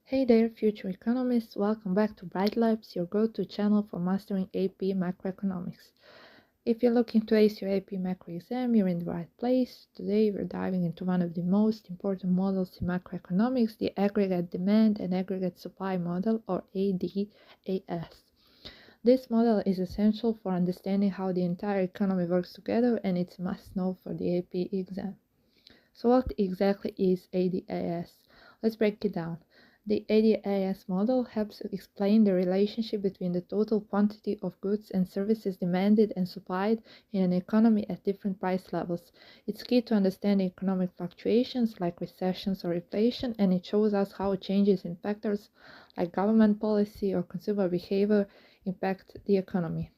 Hey there, future economists. Welcome back to Bright Labs, your go-to channel for mastering AP Macroeconomics. If you're looking to ace your AP Macro exam, you're in the right place. Today, we're diving into one of the most important models in macroeconomics, the Aggregate Demand and Aggregate Supply Model, or ADAS. This model is essential for understanding how the entire economy works together, and it's a must-know for the AP exam. So what exactly is ADAS? Let's break it down. The ADAS model helps explain the relationship between the total quantity of goods and services demanded and supplied in an economy at different price levels. It's key to understanding economic fluctuations like recessions or inflation, and it shows us how changes in factors like government policy or consumer behavior impact the economy.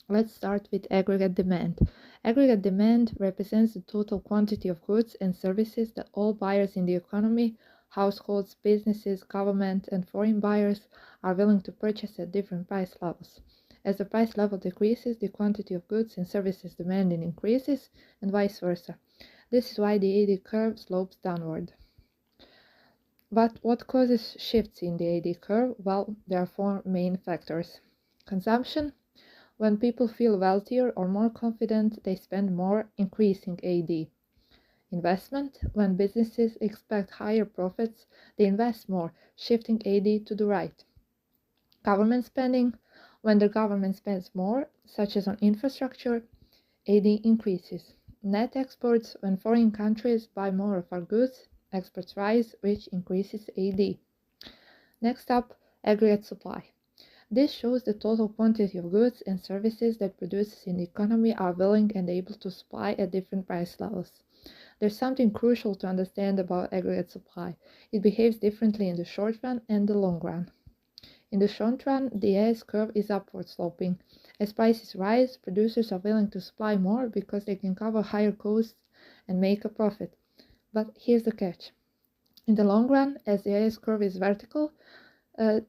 Let's start with aggregate demand. Aggregate demand represents the total quantity of goods and services that all buyers in the economy, households, businesses, government, and foreign buyers are willing to purchase at different price levels. As the price level decreases, the quantity of goods and services demanded increases, and vice versa. This is why the AD curve slopes downward. But what causes shifts in the AD curve? Well, there are four main factors. Consumption. When people feel wealthier or more confident, they spend more, increasing AD. Investment. When businesses expect higher profits, they invest more, shifting AD to the right. Government spending. When the government spends more, such as on infrastructure, AD increases. Net exports. When foreign countries buy more of our goods, exports rise, which increases AD. Next up, aggregate supply. This shows the total quantity of goods and services that producers in the economy are willing and able to supply at different price levels. There's something crucial to understand about aggregate supply. It behaves differently in the short run and the long run. In the short run, the AS curve is upward sloping. As prices rise, producers are willing to supply more because they can cover higher costs and make a profit. But here's the catch. In the long run, as the AS curve is vertical,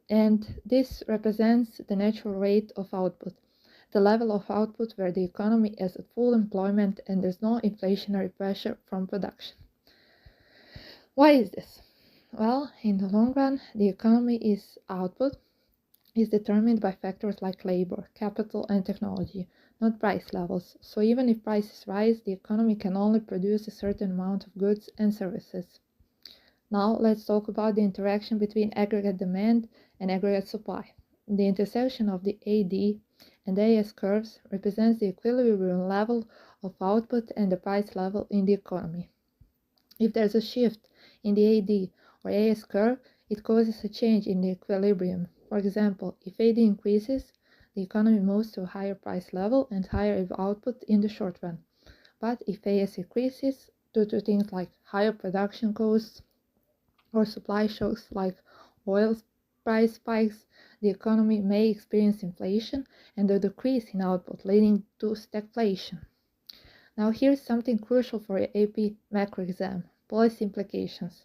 and this represents the natural rate of output, the level of output where the economy is at full employment and there's no inflationary pressure from production. Why is this? Well, in the long run, the economy's output is determined by factors like labor, capital, and technology, not price levels. So even if prices rise, the economy can only produce a certain amount of goods and services. Now let's talk about the interaction between aggregate demand and aggregate supply. The intersection of the AD and AS curves represents the equilibrium level of output and the price level in the economy. If there's a shift in the AD or AS curve, it causes a change in the equilibrium. For example, if AD increases, the economy moves to a higher price level and higher output in the short run. But if AS decreases, due to things like higher production costs, or supply shocks like oil price spikes, the economy may experience inflation and a decrease in output, leading to stagflation. Now here's something crucial for your AP macro exam: policy implications.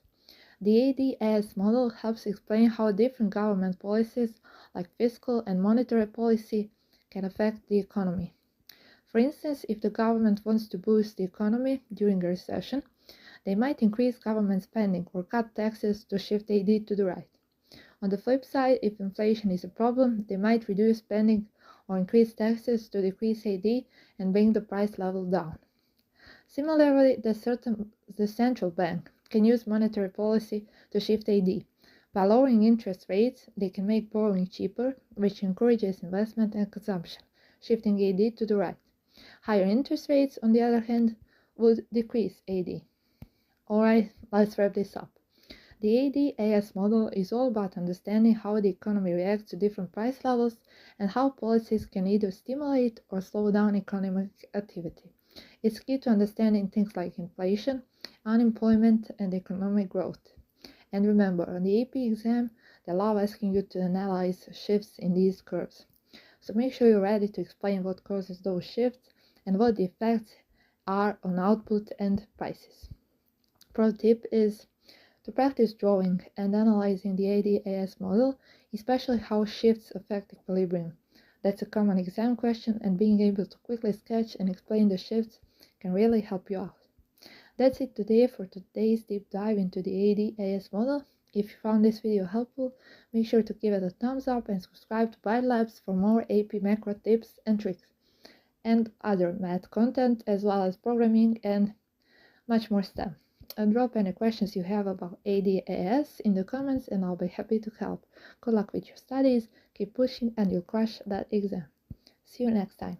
The ADS model helps explain how different government policies like fiscal and monetary policy can affect the economy. For instance, if the government wants to boost the economy during a recession, they might increase government spending or cut taxes to shift AD to the right. On the flip side, if inflation is a problem, they might reduce spending or increase taxes to decrease AD and bring the price level down. Similarly, the central bank can use monetary policy to shift AD. By lowering interest rates, they can make borrowing cheaper, which encourages investment and consumption, shifting AD to the right. Higher interest rates, on the other hand, would decrease AD. Alright, let's wrap this up. The ADAS model is all about understanding how the economy reacts to different price levels and how policies can either stimulate or slow down economic activity. It's key to understanding things like inflation, unemployment, and economic growth. And remember, on the AP exam, they love asking you to analyze shifts in these curves. So make sure you're ready to explain what causes those shifts and what the effects are on output and prices. Pro tip is to practice drawing and analyzing the ADAS model, especially how shifts affect equilibrium. That's a common exam question, and being able to quickly sketch and explain the shifts can really help you out. That's it today for today's deep dive into the ADAS model. If you found this video helpful, make sure to give it a thumbs up and subscribe to Bright Labs for more AP macro tips and tricks, and other math content, as well as programming and much more stuff. And drop any questions you have about ADAS in the comments and I'll be happy to help. Good luck with your studies, keep pushing and you'll crush that exam. See you next time.